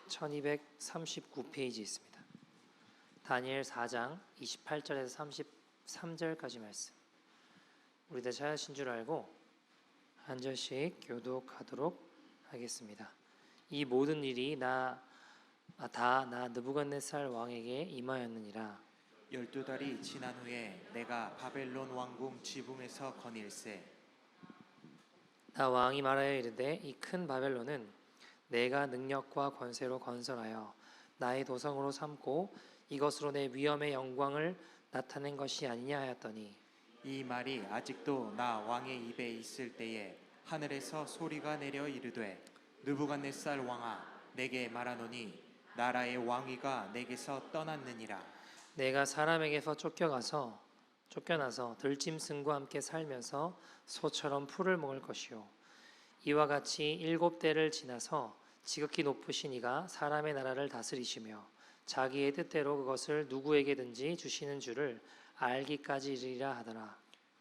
1239페이지 있습니다. 다니엘 4장 28절에서 33절까지 말씀. 우리 다 찾으신 줄 알고 한 절씩 교독하도록 하겠습니다. 이 모든 일이 다 나 느부갓네살 왕에게 임하였느니라. 12달이 지난 후에 내가 바벨론 왕궁 지붕에서 거닐세. 나 왕이 말하여 이르되 이 큰 바벨론은 내가 능력과 권세로 건설하여 나의 도성으로 삼고 이것으로 내 위엄의 영광을 나타낸 것이 아니냐 하였더니, 이 말이 아직도 나 왕의 입에 있을 때에 하늘에서 소리가 내려 이르되 느부갓네살 왕아 내게 말하노니 나라의 왕위가 내게서 떠났느니라. 내가 사람에게서 쫓겨나서 들짐승과 함께 살면서 소처럼 풀을 먹을 것이요 이와 같이 7대를 지나서 지극히 높으신 이가 사람의 나라를 다스리시며 자기의 뜻대로 그것을 누구에게든지 주시는 줄을 알기까지 이르리라 하더라.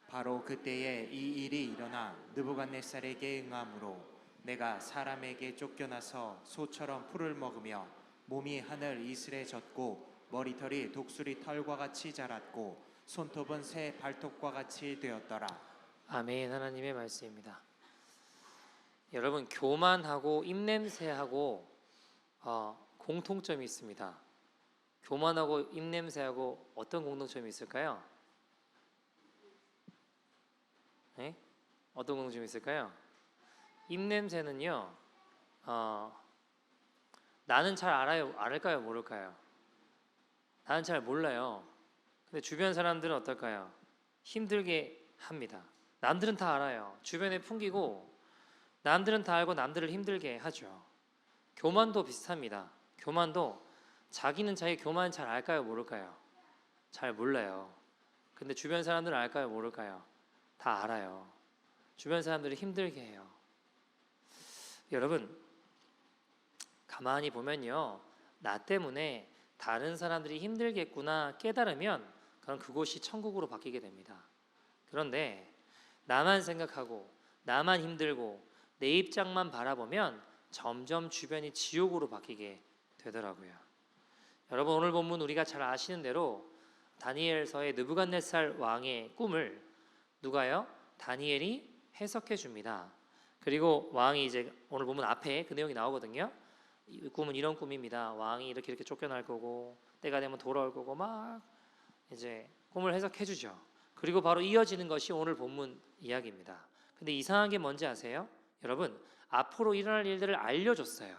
바로 그때에 이 일이 일어나 느부갓네살에게 응함으로 내가 사람에게 쫓겨나서 소처럼 풀을 먹으며 몸이 하늘 이슬에 젖고 머리털이 독수리 털과 같이 자랐고 손톱은 새 발톱과 같이 되었더라. 아멘. 하나님의 말씀입니다. 여러분, 교만하고 입냄새하고 공통점이 있습니다. 교만하고 입냄새하고 어떤 공통점이 있을까요? 네? 어떤 공통점이 있을까요? 입냄새는요, 나는 잘 알까요? 모를까요? 나는 잘 몰라요. 근데 주변 사람들은 어떨까요? 힘들게 합니다. 남들은 다 알아요. 주변에 풍기고 남들은 다 알고 남들을 힘들게 하죠. 교만도 비슷합니다. 교만도 자기는 자기 교만 잘 알까요? 모를까요? 잘 몰라요. 근데 주변 사람들은 알까요? 모를까요? 다 알아요. 주변 사람들을 힘들게 해요. 여러분, 가만히 보면요, 나 때문에 다른 사람들이 힘들겠구나 깨달으면 그럼 그곳이 천국으로 바뀌게 됩니다. 그런데 나만 생각하고 나만 힘들고 내 입장만 바라보면 점점 주변이 지옥으로 바뀌게 되더라고요. 여러분, 오늘 본문 우리가 잘 아시는 대로 다니엘서의 느부갓네살 왕의 꿈을 누가요? 다니엘이 해석해 줍니다. 그리고 왕이 이제 오늘 본문 앞에 그 내용이 나오거든요. 이 꿈은 이런 꿈입니다. 왕이 이렇게 쫓겨날 거고 때가 되면 돌아올 거고 막 이제 꿈을 해석해 주죠. 그리고 바로 이어지는 것이 오늘 본문 이야기입니다. 근데 이상한 게 뭔지 아세요? 여러분, 앞으로 일어날 일들을 알려줬어요.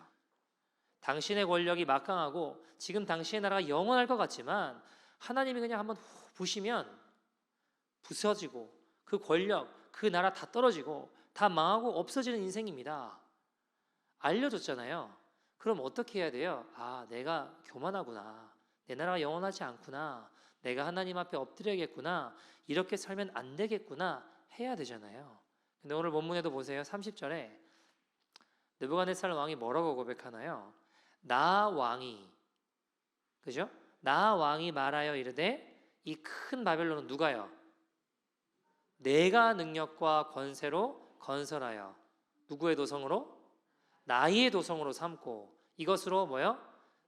당신의 권력이 막강하고 지금 당신의 나라가 영원할 것 같지만 하나님이 그냥 한번 부시면 부서지고 그 권력, 그 나라 다 떨어지고 다 망하고 없어지는 인생입니다. 알려줬잖아요. 그럼 어떻게 해야 돼요? 아, 내가 교만하구나. 내 나라가 영원하지 않구나. 내가 하나님 앞에 엎드려야겠구나. 이렇게 살면 안 되겠구나 해야 되잖아요. 근데 오늘 본문에도 보세요. 30절에 느부갓네살 왕이 뭐라고 고백하나요? 나 왕이, 그죠? 나 왕이 말하여 이르되 이 큰 바벨론은 누가요? 내가 능력과 권세로 건설하여 누구의 도성으로? 나의 도성으로 삼고 이것으로 뭐요?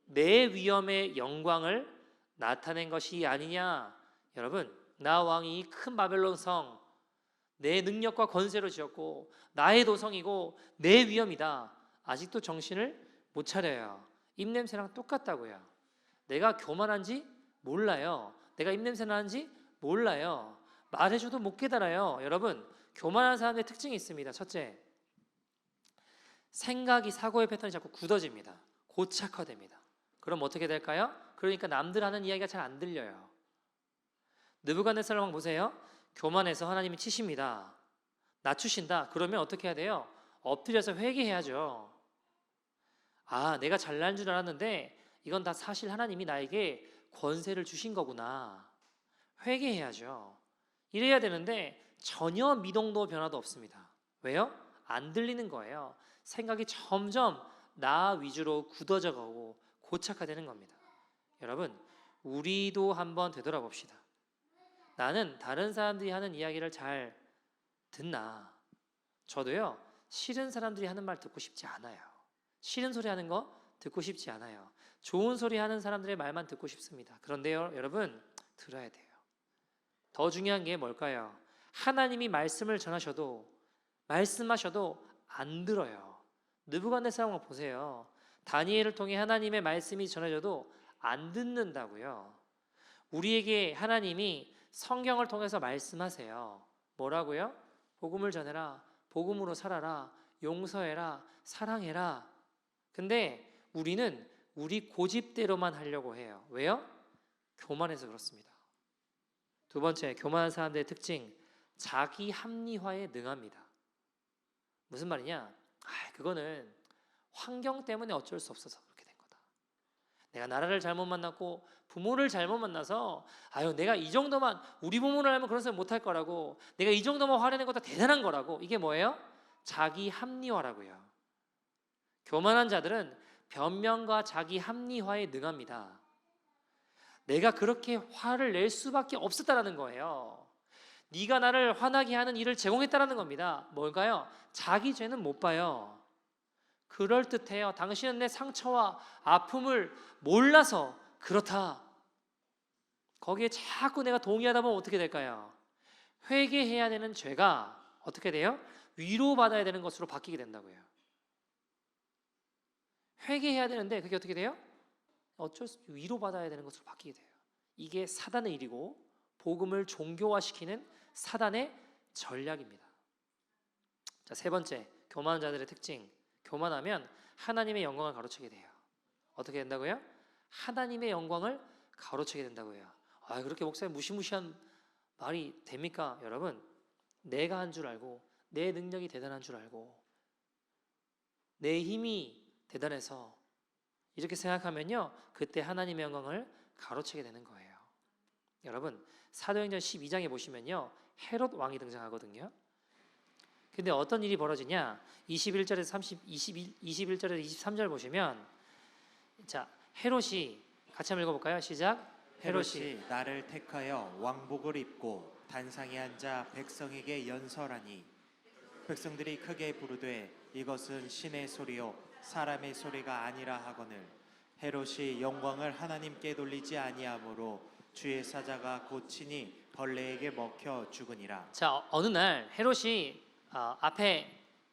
내 위엄의 영광을 나타낸 것이 아니냐. 여러분, 나 왕이 이 큰 바벨론 성 내 능력과 권세로 지었고 나의 도성이고 내 위엄이다. 아직도 정신을 못 차려요. 입냄새랑 똑같다고요. 내가 교만한지 몰라요. 내가 입냄새 나는지 몰라요. 말해줘도 못 깨달아요. 여러분, 교만한 사람의 특징이 있습니다. 첫째, 생각이, 사고의 패턴이 자꾸 굳어집니다. 고착화됩니다. 그럼 어떻게 될까요? 그러니까 남들 하는 이야기가 잘 안 들려요. 느부갓네살 왕 보세요. 교만해서 하나님이 치십니다. 낮추신다. 그러면 어떻게 해야 돼요? 엎드려서 회개해야죠. 아, 내가 잘난 줄 알았는데 이건 다 사실 하나님이 나에게 권세를 주신 거구나. 회개해야죠. 이래야 되는데 전혀 미동도 변화도 없습니다. 왜요? 안 들리는 거예요. 생각이 점점 나 위주로 굳어져 가고 고착화되는 겁니다. 여러분, 우리도 한번 되돌아봅시다. 나는 다른 사람들이 하는 이야기를 잘 듣나? 저도요, 싫은 사람들이 하는 말 듣고 싶지 않아요. 싫은 소리 하는 거 듣고 싶지 않아요. 좋은 소리 하는 사람들의 말만 듣고 싶습니다. 그런데요, 여러분 들어야 돼요. 더 중요한 게 뭘까요? 하나님이 말씀을 전하셔도 말씀하셔도 안 들어요. 느부갓네살 왕 보세요. 다니엘을 통해 하나님의 말씀이 전해져도 안 듣는다고요. 우리에게 하나님이 성경을 통해서 말씀하세요. 뭐라고요? 복음을 전해라. 복음으로 살아라. 용서해라. 사랑해라. 근데 우리는 우리 고집대로만 하려고 해요. 왜요? 교만해서 그렇습니다. 두 번째, 교만한 사람들의 특징, 자기 합리화에 능합니다. 무슨 말이냐? 그거는 환경 때문에 어쩔 수 없어서 그렇게 된 거다. 내가 나라를 잘못 만났고 부모를 잘못 만나서 내가 이 정도만 우리 부모를 알면 그런 소리 못할 거라고, 내가 이 정도만 화내는 것도 대단한 거라고. 이게 뭐예요? 자기 합리화라고요. 교만한 자들은 변명과 자기 합리화에 능합니다. 내가 그렇게 화를 낼 수밖에 없었다라는 거예요. 네가 나를 화나게 하는 일을 제공했다라는 겁니다. 뭘까요? 자기 죄는 못 봐요. 그럴듯해요. 당신은 내 상처와 아픔을 몰라서 그렇다. 거기에 자꾸 내가 동의하다 보면 어떻게 될까요? 회개해야 되는 죄가 어떻게 돼요? 위로받아야 되는 것으로 바뀌게 된다고요. 회개해야 되는데 그게 어떻게 돼요? 어쩔 수 없이 위로받아야 되는 것으로 바뀌게 돼요. 이게 사단의 일이고 복음을 종교화시키는 사단의 전략입니다. 자, 세 번째, 교만한 자들의 특징. 교만하면 하나님의 영광을 가로채게 돼요. 어떻게 된다고요? 하나님의 영광을 가로채게 된다고요. 그렇게 목사님 무시무시한 말이 됩니까? 여러분, 내가 한 줄 알고 내 능력이 대단한 줄 알고 내 힘이 대단해서 이렇게 생각하면요, 그때 하나님의 영광을 가로채게 되는 거예요. 여러분, 사도행전 12장에 보시면요, 헤롯 왕이 등장하거든요. 근데 어떤 일이 벌어지냐? 21절에서 23절 보시면, 자, 헤롯이 같이 한번 읽어볼까요? 시작. 헤롯이 나를 택하여 왕복을 입고 단상에 앉아 백성에게 연설하니 백성들이 크게 부르되 이것은 신의 소리요 사람의 소리가 아니라 하거늘 헤롯이 영광을 하나님께 돌리지 아니하므로 주의 사자가 곧 친히 벌레에게 먹혀 죽으니라. 자, 어느 날 헤롯이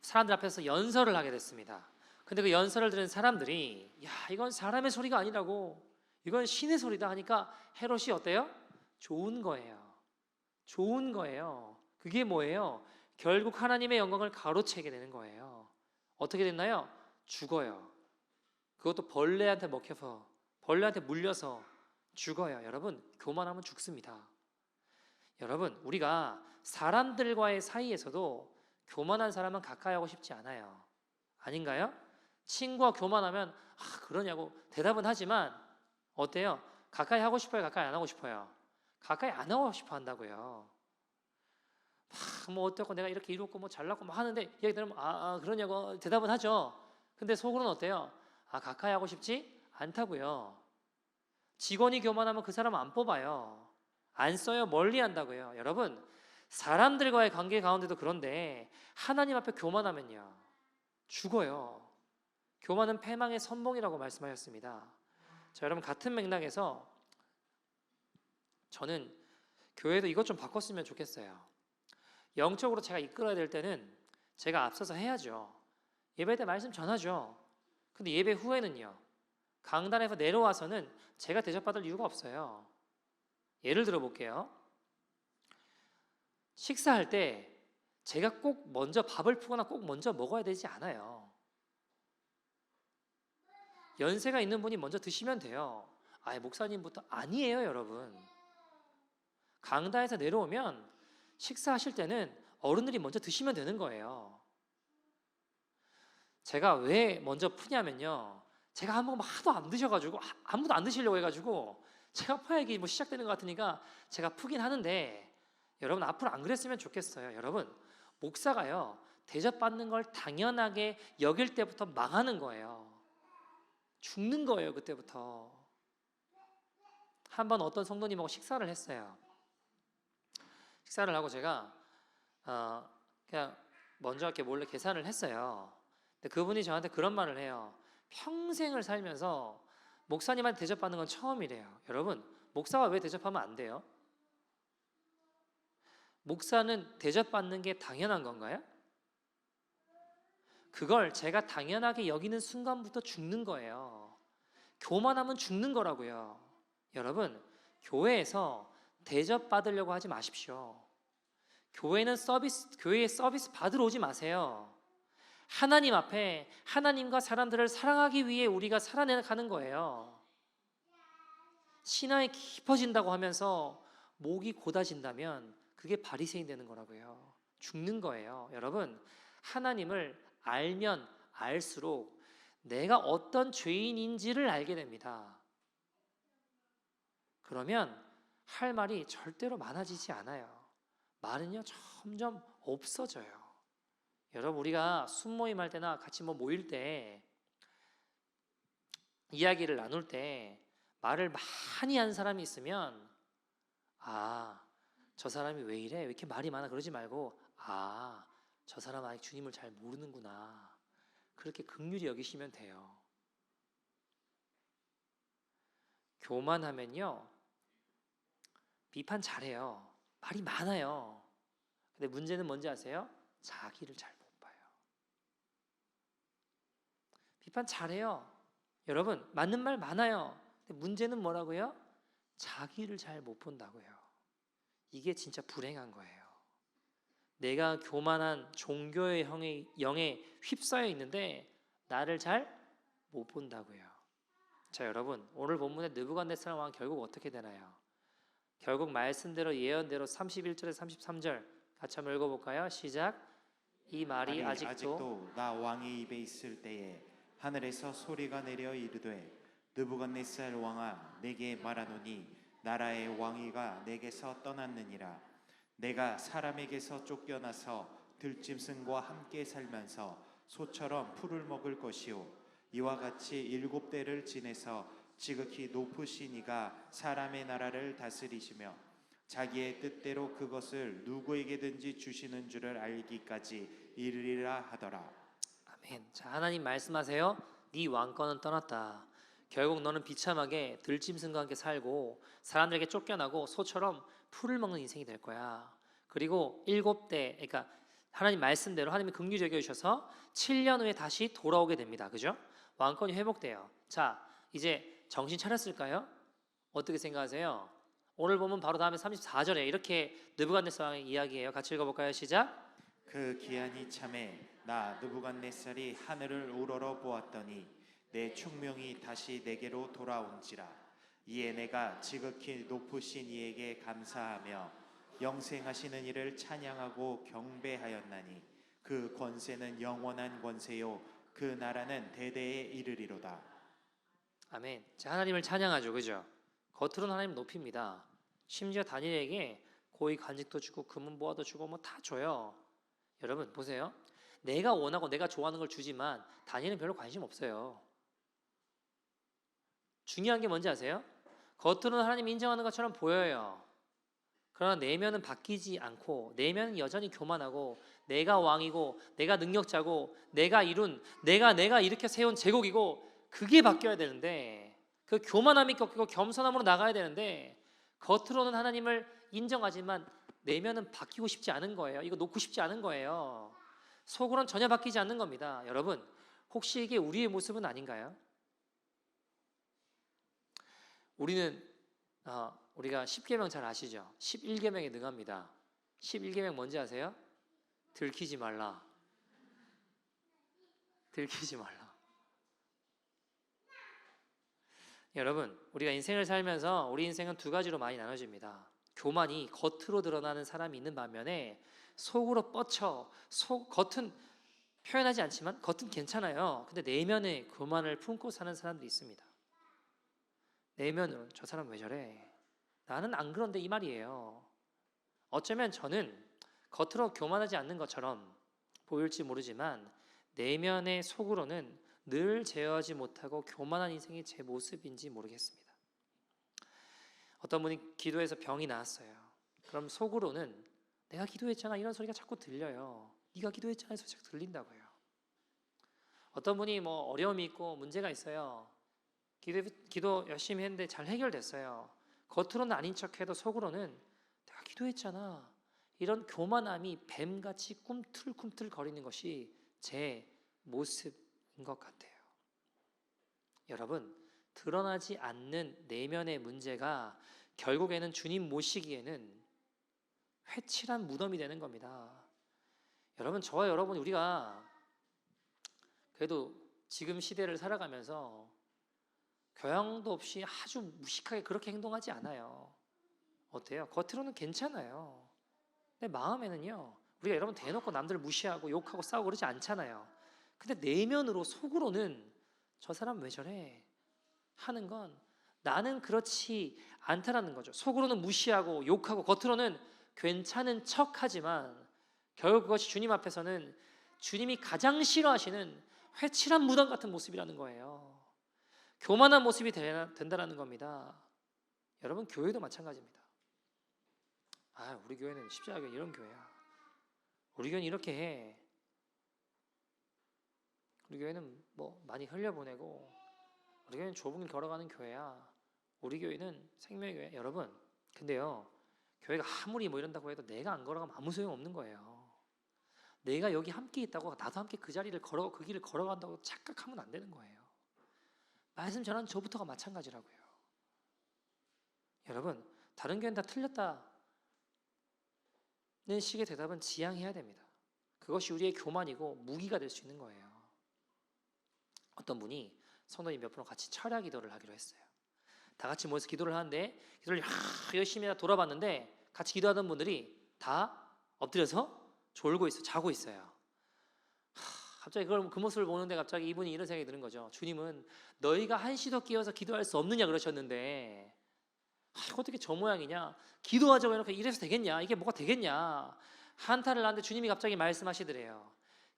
사람들 앞에서 연설을 하게 됐습니다. 근데 그 연설을 들은 사람들이 이건 사람의 소리가 아니라고, 이건 신의 소리다 하니까 헤롯이 어때요? 좋은 거예요. 좋은 거예요. 그게 뭐예요? 결국 하나님의 영광을 가로채게 되는 거예요. 어떻게 됐나요? 죽어요. 그것도 벌레한테 먹혀서, 벌레한테 물려서 죽어요. 여러분, 교만하면 죽습니다. 여러분, 우리가 사람들과의 사이에서도 교만한 사람은 가까이 하고 싶지 않아요. 아닌가요? 친구와 교만하면 그러냐고 대답은 하지만 어때요? 가까이 하고 싶어요? 가까이 안 하고 싶어요? 가까이 안 하고 싶어 한다고요. 뭐 어떻고 내가 이렇게 이롭고 뭐 잘났고 뭐 하는데 얘기 들으면 그러냐고 대답은 하죠. 근데 속으로는 어때요? 가까이 하고 싶지 않다고요. 직원이 교만하면 그 사람 안 뽑아요. 안 써요. 멀리 한다고요. 여러분, 사람들과의 관계 가운데도 그런데 하나님 앞에 교만하면요, 죽어요. 교만은 패망의 선봉이라고 말씀하셨습니다. 자, 여러분, 같은 맥락에서 저는 교회도 이것 좀 바꿨으면 좋겠어요. 영적으로 제가 이끌어야 될 때는 제가 앞서서 해야죠. 예배 때 말씀 전하죠. 근데 예배 후에는요, 강단에서 내려와서는 제가 대접받을 이유가 없어요. 예를 들어 볼게요. 식사할 때 제가 꼭 먼저 밥을 푸거나 꼭 먼저 먹어야 되지 않아요. 연세가 있는 분이 먼저 드시면 돼요. 목사님부터 아니에요, 여러분. 강단에서 내려오면 식사하실 때는 어른들이 먼저 드시면 되는 거예요. 제가 왜 먼저 푸냐면요, 제가 한 번 하도 안 드셔가지고 아무도 안 드시려고 해가지고 제가 퍼야 이게 뭐 시작되는 것 같으니까 제가 푸긴 하는데, 여러분 앞으로 안 그랬으면 좋겠어요. 여러분, 목사가요, 대접받는 걸 당연하게 여길 때부터 망하는 거예요. 죽는 거예요, 그때부터. 한번 어떤 성도님하고 식사를 했어요. 식사를 하고 제가 그냥 먼저 이렇게 몰래 계산을 했어요. 근데 그분이 저한테 그런 말을 해요. 평생을 살면서 목사님한테 대접받는 건 처음이래요. 여러분, 목사가 왜 대접하면 안 돼요? 목사는 대접받는 게 당연한 건가요? 그걸 제가 당연하게 여기는 순간부터 죽는 거예요. 교만하면 죽는 거라고요. 여러분, 교회에서 대접받으려고 하지 마십시오. 교회에 서비스 받으러 오지 마세요. 하나님 앞에 하나님과 사람들을 사랑하기 위해 우리가 살아내가는 거예요. 신앙이 깊어진다고 하면서 목이 곧아진다면 그게 바리새인 되는 거라고요. 죽는 거예요. 여러분, 하나님을 알면 알수록 내가 어떤 죄인인지를 알게 됩니다. 그러면 할 말이 절대로 많아지지 않아요. 말은요 점점 없어져요. 여러분, 우리가 순모임 할 때나 같이 모일 때 이야기를 나눌 때 말을 많이 한 사람이 있으면 저 사람이 왜 이래? 왜 이렇게 말이 많아? 그러지 말고 저 사람 아직 주님을 잘 모르는구나. 그렇게 긍휼히 여기시면 돼요. 교만하면요 비판 잘해요. 말이 많아요. 근데 문제는 뭔지 아세요? 자기를 잘 못 봐요. 비판 잘해요. 여러분, 맞는 말 많아요. 근데 문제는 뭐라고요? 자기를 잘 못 본다고요. 이게 진짜 불행한 거예요. 내가 교만한 종교의 영에 휩싸여 있는데 나를 잘 못 본다고요. 자, 여러분, 오늘 본문의 느부갓네살 왕 결국 어떻게 되나요? 결국 말씀대로 예언대로 31절에서 33절 같이 한번 읽어볼까요? 시작. 이 말이 아직도 나 왕의 입에 있을 때에 하늘에서 소리가 내려 이르되 느부갓네살 왕아 내게 말하노니 나라의 왕위가 내게서 떠났느니라. 내가 사람에게서 쫓겨나서 들짐승과 함께 살면서 소처럼 풀을 먹을 것이요 이와 같이 7대를 지내서 지극히 높으신 이가 사람의 나라를 다스리시며 자기의 뜻대로 그것을 누구에게든지 주시는 줄을 알기까지 이르리라 하더라. 아멘. 자, 하나님 말씀하세요. 네 왕권은 떠났다. 결국 너는 비참하게 들짐승과 함께 살고 사람들에게 쫓겨나고 소처럼 풀을 먹는 인생이 될 거야. 그리고 7대, 그러니까 하나님 말씀대로 하나님이 긍휼히 여겨주셔서 7년 후에 다시 돌아오게 됩니다. 그죠? 왕권이 회복돼요. 자, 이제 정신 차렸을까요? 어떻게 생각하세요? 오늘 보면 바로 다음에 34절에 이렇게 느부갓네살 왕의 이야기예요. 같이 읽어볼까요? 시작. 그 기한이 참에 나 느부갓네살이 하늘을 우러러 보았더니 내 충명이 다시 내게로 돌아온지라. 이에 내가 지극히 높으신 이에게 감사하며 영생하시는 이를 찬양하고 경배하였나니 그 권세는 영원한 권세요 그 나라는 대대에 이르리로다. 아멘. 자, 하나님을 찬양하죠. 그죠? 겉으로는 하나님 높입니다. 심지어 다니엘에게 고위 관직도 주고 금은 보화도 주고 뭐 다 줘요. 여러분 보세요. 내가 원하고 내가 좋아하는 걸 주지만 다니엘은 별로 관심 없어요. 중요한 게 뭔지 아세요? 겉으로는 하나님 인정하는 것처럼 보여요. 그러나 내면은 바뀌지 않고 내면은 여전히 교만하고 내가 왕이고 내가 능력자고 내가 이룬 내가 이렇게 세운 제국이고 그게 바뀌어야 되는데 그 교만함이 꺾이고 겸손함으로 나가야 되는데 겉으로는 하나님을 인정하지만 내면은 바뀌고 싶지 않은 거예요. 이거 놓고 싶지 않은 거예요. 속으로는 전혀 바뀌지 않는 겁니다. 여러분, 혹시 이게 우리의 모습은 아닌가요? 우리가 10계명 잘 아시죠? 11계명에 능합니다. 11계명 뭔지 아세요? 들키지 말라. 들키지 말라. 여러분, 우리가 인생을 살면서 우리 인생은 두 가지로 많이 나눠집니다. 교만이 겉으로 드러나는 사람이 있는 반면에 속으로 뻗쳐 겉은 표현하지 않지만 겉은 괜찮아요. 근데 내면에 교만을 품고 사는 사람들이 있습니다. 내면으로 저 사람 왜 저래? 나는 안 그런데 이 말이에요. 어쩌면 저는 겉으로 교만하지 않는 것처럼 보일지 모르지만 내면의 속으로는 늘 제어하지 못하고 교만한 인생이 제 모습인지 모르겠습니다. 어떤 분이 기도해서 병이 나았어요. 그럼 속으로는 내가 기도했잖아 이런 소리가 자꾸 들려요. 네가 기도했잖아 이 소리가 자꾸 들린다고요. 어떤 분이 뭐 어려움이 있고 문제가 있어요. 기도 열심히 했는데 잘 해결됐어요. 겉으로는 아닌 척해도 속으로는 내가 기도했잖아. 이런 교만함이 뱀같이 꿈틀꿈틀 거리는 것이 제 모습인 것 같아요. 여러분, 드러나지 않는 내면의 문제가 결국에는 주님 모시기에는 회칠한 무덤이 되는 겁니다. 여러분, 저와 여러분 우리가 그래도 지금 시대를 살아가면서 교양도 없이 아주 무식하게 그렇게 행동하지 않아요. 어때요? 겉으로는 괜찮아요. 근데 마음에는요, 우리가 여러분 대놓고 남들 무시하고 욕하고 싸우고 그러지 않잖아요. 근데 내면으로 속으로는 저 사람 왜 저래? 하는 건 나는 그렇지 않다라는 거죠. 속으로는 무시하고 욕하고 겉으로는 괜찮은 척하지만 결국 그것이 주님 앞에서는 주님이 가장 싫어하시는 회칠한 무덤 같은 모습이라는 거예요. 교만한 모습이 된다는 겁니다. 여러분, 교회도 마찬가지입니다. 우리 교회는 십자가교회 이런 교회야. 우리 교회는 이렇게 해. 우리 교회는 뭐 많이 흘려보내고, 우리 교회는 좁은 길 걸어가는 교회야. 우리 교회는 생명의 교회. 여러분, 근데요, 교회가 아무리 뭐 이런다고 해도 내가 안 걸어가면 아무 소용 없는 거예요. 내가 여기 함께 있다고 나도 함께 그 자리를 그 길을 걸어간다고 착각하면 안 되는 거예요. 말씀 전하는 저부터가 마찬가지라고요. 여러분, 다른 교회는 다 틀렸다는 식의 대답은 지양해야 됩니다. 그것이 우리의 교만이고 무기가 될 수 있는 거예요. 어떤 분이 성도님 몇 분과 같이 철야 기도를 하기로 했어요. 다 같이 모여서 기도를 하는데 기도를 열심히 돌아봤는데 같이 기도하던 분들이 다 엎드려서 졸고 있어, 자고 있어요. 갑자기 그 모습을 보는데 갑자기 이분이 이런 생각이 드는 거죠. 주님은 너희가 한시도 끼어서 기도할 수 없느냐 그러셨는데 어떻게 저 모양이냐? 기도하자고 해놓고 이래서 되겠냐? 이게 뭐가 되겠냐? 한탄을 하는데 주님이 갑자기 말씀하시더래요.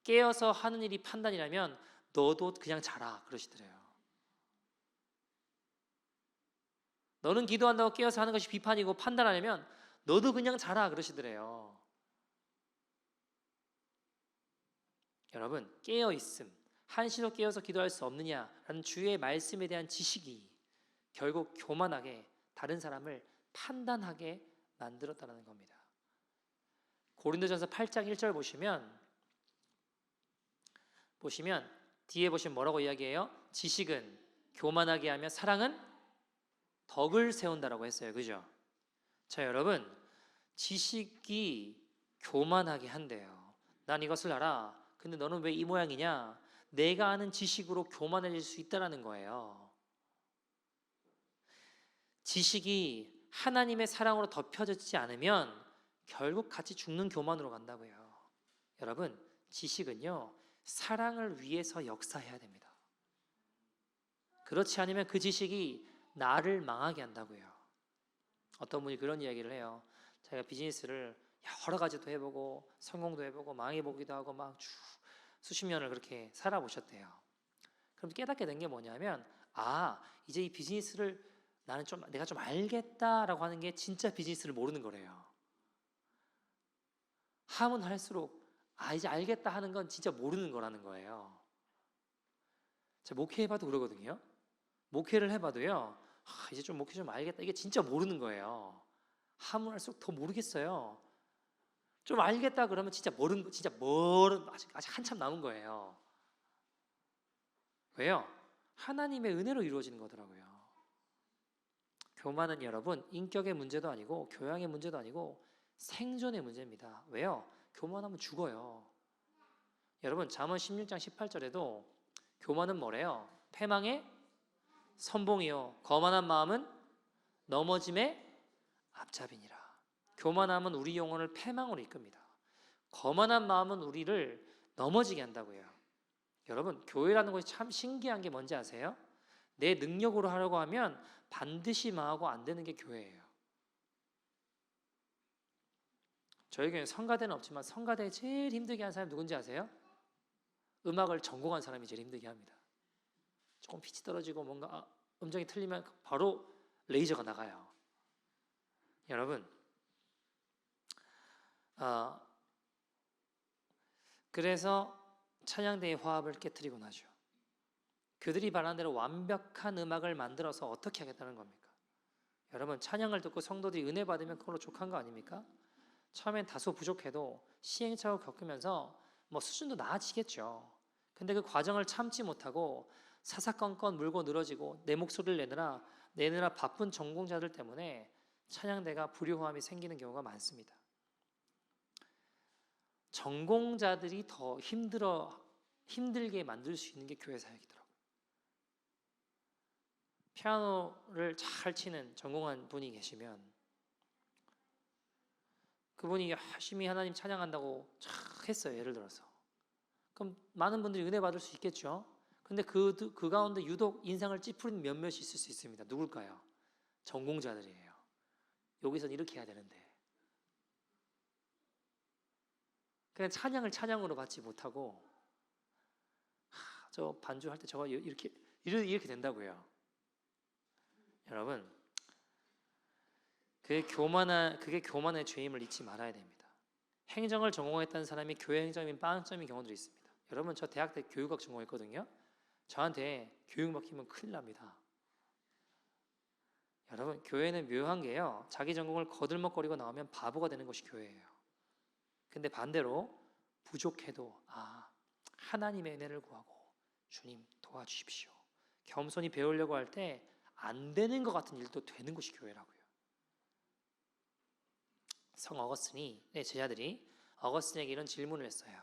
깨어서 하는 일이 판단이라면 너도 그냥 자라 그러시더래요. 너는 기도한다고 깨어서 하는 것이 비판이고 판단하려면 너도 그냥 자라 그러시더래요. 여러분, 깨어있음, 한시도 깨어서 기도할 수 없느냐라는 주의 말씀에 대한 지식이 결국 교만하게 다른 사람을 판단하게 만들었다는 겁니다. 고린도전서 8장 1절 보시면 뒤에 보시면 뭐라고 이야기해요? 지식은 교만하게 하며 사랑은 덕을 세운다라고 했어요. 그죠? 자, 여러분, 지식이 교만하게 한대요. 난 이것을 알아. 근데 너는 왜 이 모양이냐? 내가 아는 지식으로 교만해질 수 있다는 거예요. 지식이 하나님의 사랑으로 덮여지지 않으면 결국 같이 죽는 교만으로 간다고요. 여러분, 지식은요, 사랑을 위해서 역사해야 됩니다. 그렇지 않으면 그 지식이 나를 망하게 한다고요. 어떤 분이 그런 이야기를 해요. 자기가 비즈니스를 여러 가지도 해보고 성공도 해보고 망해보기도 하고 막 수십 년을 그렇게 살아보셨대요. 그럼 깨닫게 된 게 뭐냐면 이제 이 비즈니스를 내가 좀 알겠다라고 하는 게 진짜 비즈니스를 모르는 거래요. 하면 할수록 이제 알겠다 하는 건 진짜 모르는 거라는 거예요. 제가 목회해봐도 그러거든요. 목회를 해봐도요. 이제 좀 목회 좀 알겠다. 이게 진짜 모르는 거예요. 하면 할수록 더 모르겠어요. 좀 알겠다 그러면 진짜 아직 한참 남은 거예요. 왜요? 하나님의 은혜로 이루어지는 거더라고요. 교만은 여러분 인격의 문제도 아니고 교양의 문제도 아니고 생존의 문제입니다. 왜요? 교만하면 죽어요. 여러분 잠언 16장 18절에도 교만은 뭐래요? 패망의 선봉이요 거만한 마음은 넘어짐의 앞잡이니라. 교만함은 우리 영혼을 패망으로 이끕니다. 거만한 마음은 우리를 넘어지게 한다고요. 여러분, 교회라는 것이 참 신기한 게 뭔지 아세요? 내 능력으로 하려고 하면 반드시 망하고 안 되는 게 교회예요. 저희 교회는 성가대는 없지만 성가대에 제일 힘들게 하는 사람이 누군지 아세요? 음악을 전공한 사람이 제일 힘들게 합니다. 조금 pit이 떨어지고 뭔가 음정이 틀리면 바로 레이저가 나가요. 여러분, 그래서 찬양대의 화합을 깨뜨리곤 하죠. 그들이 바라는 대로 완벽한 음악을 만들어서 어떻게 하겠다는 겁니까? 여러분, 찬양을 듣고 성도들이 은혜 받으면 그걸로 족한 거 아닙니까? 처음엔 다소 부족해도 시행착오를 겪으면서 뭐 수준도 나아지겠죠. 근데 그 과정을 참지 못하고 사사건건 물고 늘어지고 내 목소리를 내느라 바쁜 전공자들 때문에 찬양대가 불효화음이 생기는 경우가 많습니다. 전공자들이 더 힘들게 만들 수 있는 게 교회 사역이더라고요. 피아노를 잘 치는 전공한 분이 계시면 그분이 열심히 하나님 찬양한다고 쫙 했어요. 예를 들어서. 그럼 많은 분들이 은혜 받을 수 있겠죠. 근데 그 가운데 유독 인상을 찌푸린 몇몇이 있을 수 있습니다. 누굴까요? 전공자들이에요. 여기서는 이렇게 해야 되는데. 그냥 찬양을 찬양으로 받지 못하고 저 반주할 때 저거 이렇게 된다고요. 여러분, 그게 교만의 죄임을 잊지 말아야 됩니다. 행정을 전공했다는 사람이 교회 행정인 빵점인 경우들이 있습니다. 여러분, 저 대학 때 교육학 전공했거든요. 저한테 교육 맡기면 큰일 납니다. 여러분, 교회는 묘한 게요. 자기 전공을 거들먹거리고 나오면 바보가 되는 것이 교회예요. 근데 반대로 부족해도 하나님의 은혜를 구하고 주님 도와주십시오. 겸손히 배우려고 할 때 안 되는 것 같은 일도 되는 것이 교회라고요. 성 어거스틴이 제자들이 어거스틴에게 이런 질문을 했어요.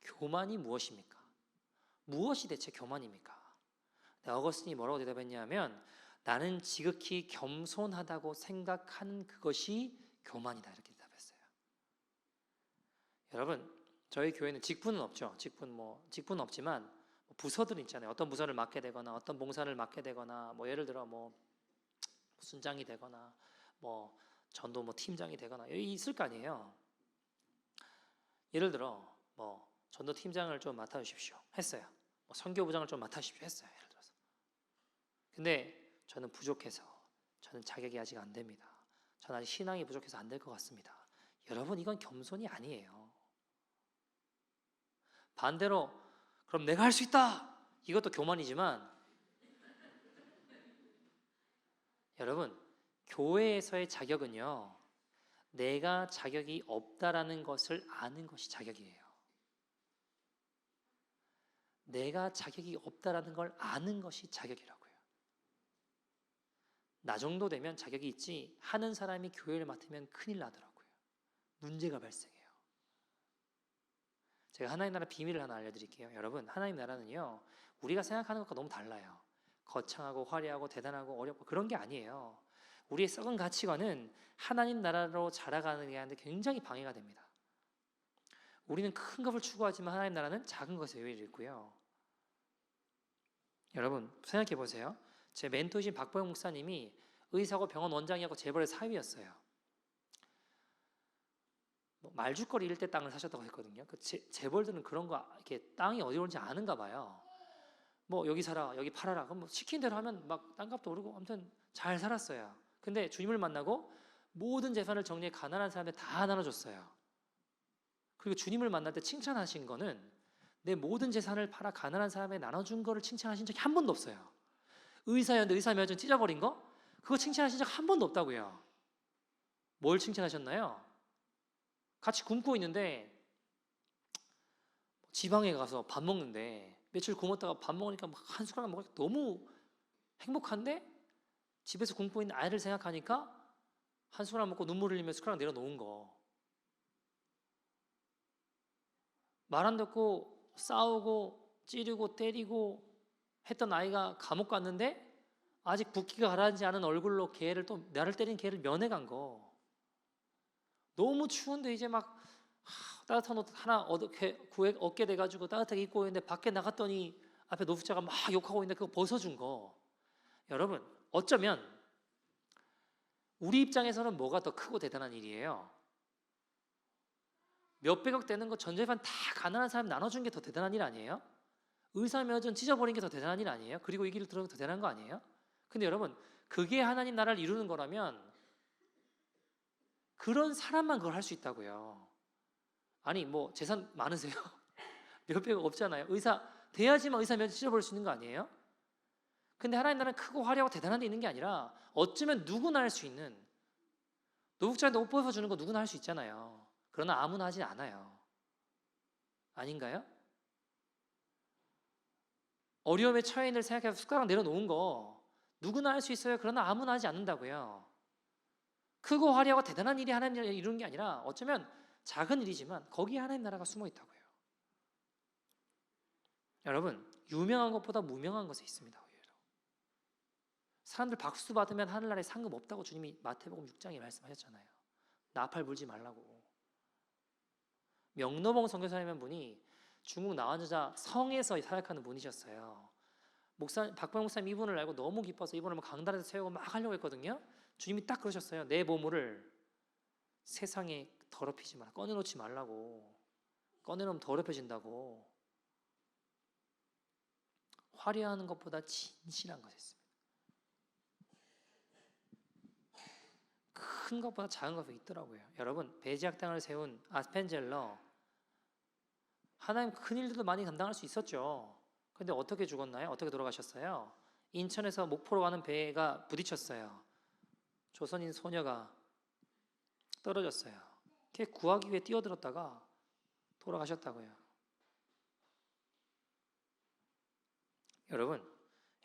교만이 무엇입니까? 무엇이 대체 교만입니까? 어거스틴이 뭐라고 대답했냐면 나는 지극히 겸손하다고 생각하는 그것이 교만이다 이렇게 대답했어요. 여러분, 저희 교회는 직분은 없죠. 직분은 없지만 부서들 있잖아요. 어떤 부서를 맡게 되거나 어떤 봉사를 맡게 되거나 예를 들어 순장이 되거나 전도 팀장이 되거나 여기 있을 거 아니에요. 예를 들어 전도 팀장을 좀 맡아주십시오 했어요. 선교부장을 좀 맡아주십시오 했어요. 예를 들어서. 근데 저는 부족해서 저는 자격이 아직 안 됩니다. 저는 아직 신앙이 부족해서 안 될 것 같습니다. 여러분, 이건 겸손이 아니에요. 반대로 그럼 내가 할 수 있다. 이것도 교만이지만 여러분, 교회에서의 자격은요. 내가 자격이 없다라는 것을 아는 것이 자격이에요. 내가 자격이 없다라는 걸 아는 것이 자격이라고요. 나 정도 되면 자격이 있지 하는 사람이 교회를 맡으면 큰일 나더라고요. 문제가 발생해요. 제가 하나님 나라 비밀을 하나 알려드릴게요. 여러분, 하나님 나라는요. 우리가 생각하는 것과 너무 달라요. 거창하고 화려하고 대단하고 어렵고 그런 게 아니에요. 우리의 썩은 가치관은 하나님 나라로 자라가는 게 하는데 굉장히 방해가 됩니다. 우리는 큰 것을 추구하지만 하나님 나라는 작은 것에 의의를 있고요. 여러분, 생각해 보세요. 제 멘토이신 박보영 목사님이 의사고 병원 원장이었고 재벌의 사위였어요. 말죽거리 일대 땅을 사셨다고 했거든요. 그 재벌들은 그런 거 이렇게 땅이 어디 오는지 아는가 봐요. 여기 살아, 여기 팔아라. 그럼 시킨 대로 하면 막 땅값도 오르고 아무튼 잘 살았어요. 근데 주님을 만나고 모든 재산을 정리해 가난한 사람들 다 나눠줬어요. 그리고 주님을 만날 때 칭찬하신 거는 내 모든 재산을 팔아 가난한 사람에 나눠준 거를 칭찬하신 적이 한 번도 없어요. 의사였는데 의사 면허증 찢어버린 거? 그거 칭찬하신 적 한 번도 없다고요. 뭘 칭찬하셨나요? 같이 굶고 있는데 지방에 가서 밥 먹는데 며칠 굶었다가 밥 먹으니까 한 숟가락 먹으니까 너무 행복한데 집에서 굶고 있는 아이를 생각하니까 한 숟가락 먹고 눈물 흘리며 숟가락 내려놓은 거. 말 안 듣고 싸우고 찌르고 때리고 했던 아이가 감옥 갔는데 아직 붓기가 가라앉지 않은 얼굴로 나를 때린 걔를 면회간 거. 너무 추운데 이제 막 따뜻한 옷 하나 얻게 돼가지고 따뜻하게 입고 있는데 밖에 나갔더니 앞에 노숙자가 막 욕하고 있는데 그거 벗어준 거. 여러분, 어쩌면 우리 입장에서는 뭐가 더 크고 대단한 일이에요? 몇백억 되는 거 전 재산 다 가난한 사람 나눠준 게 더 대단한 일 아니에요? 의사 면허증 찢어버린 게 더 대단한 일 아니에요? 그리고 이 길을 들어가는 게 더 대단한 거 아니에요? 근데 여러분, 그게 하나님 나라를 이루는 거라면 그런 사람만 그걸 할 수 있다고요. 아니 재산 많으세요? 몇 배가 없잖아요. 의사 돼야지만 의사 면접 치러볼 수 있는 거 아니에요? 근데 하나님 나라는 크고 화려하고 대단한 데 있는 게 아니라 어쩌면 누구나 할 수 있는, 노숙자한테 옷 벗어주는 거 누구나 할 수 있잖아요. 그러나 아무나 하지 않아요. 아닌가요? 어려움에 처해 있는 생각해서 숟가락 내려놓은 거 누구나 할 수 있어요. 그러나 아무나 하지 않는다고요. 크고 화려하고 대단한 일이 하나님 나라를 이루는 게 아니라 어쩌면 작은 일이지만 거기에 하나님 나라가 숨어 있다고요. 여러분, 유명한 것보다 무명한 것에 있습니다. 오히려. 사람들 박수 받으면 하늘나라에 상급 없다고 주님이 마태복음 6장에 말씀하셨잖아요. 나팔 불지 말라고. 명노봉 선교사님 분이 중국 나완저자 성에서 사역하는 분이셨어요. 박병 목사님 이분을 알고 너무 기뻐서 이분을 강단에서 세우고 막 하려고 했거든요. 주님이 딱 그러셨어요. 내 보물을 세상에 더럽히지 마라. 꺼내놓지 말라고. 꺼내놓으면 더럽혀진다고. 화려한 것보다 진실한 것이 있습니다. 큰 것보다 작은 것이 있더라고요. 여러분, 배제학당을 세운 아스펜젤러, 하나님 큰 일들도 많이 감당할 수 있었죠. 근데 어떻게 죽었나요? 어떻게 돌아가셨어요? 인천에서 목포로 가는 배가 부딪혔어요. 조선인 소녀가 떨어졌어요. 걔 구하기 위해 뛰어들었다가 돌아가셨다고요. 여러분,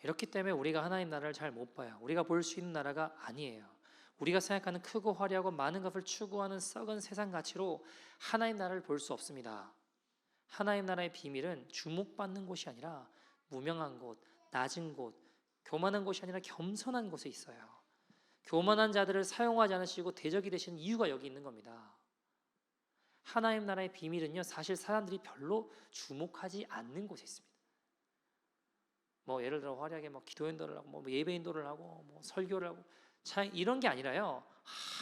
이렇기 때문에 우리가 하나님 나라를 잘 못 봐요. 우리가 볼 수 있는 나라가 아니에요. 우리가 생각하는 크고 화려하고 많은 것을 추구하는 썩은 세상 가치로 하나님 나라를 볼 수 없습니다. 하나님 나라의 비밀은 주목받는 곳이 아니라 무명한 곳, 낮은 곳, 교만한 곳이 아니라 겸손한 곳에 있어요. 교만한 자들을 사용하지 않으시고 대적이 되시는 이유가 여기 있는 겁니다. 하나님 나라의 비밀은요, 사실 사람들이 별로 주목하지 않는 곳에 있습니다. 예를 들어 화려하게 기도인도를 하고 예배인도를 하고 설교를 하고 이런 게 아니라요,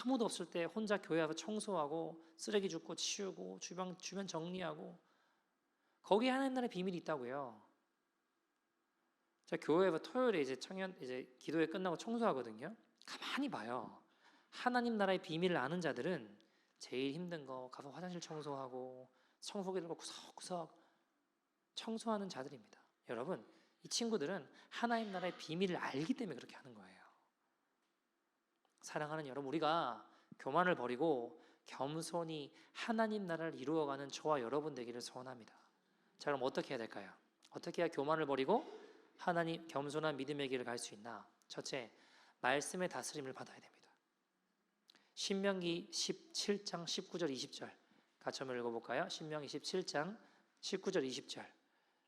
아무도 없을 때 혼자 교회 와서 청소하고 쓰레기 줍고 치우고 주변 정리하고, 거기에 하나님 나라의 비밀이 있다고요. 제가 교회에서 토요일에 이제 기도회 끝나고 청소하거든요. 가만히 봐요. 하나님 나라의 비밀을 아는 자들은 제일 힘든 거 가서 화장실 청소하고 청소기 들고 구석구석 청소하는 자들입니다. 여러분, 이 친구들은 하나님 나라의 비밀을 알기 때문에 그렇게 하는 거예요. 사랑하는 여러분, 우리가 교만을 버리고 겸손히 하나님 나라를 이루어가는 저와 여러분 되기를 소원합니다. 자, 그럼 어떻게 해야 될까요? 어떻게 해야 교만을 버리고 하나님 겸손한 믿음의 길을 갈 수 있나? 첫째, 말씀의 다스림을 받아야 됩니다. 신명기 17장 19절 20절 같이 한번 읽어볼까요? 신명기 17장 19절 20절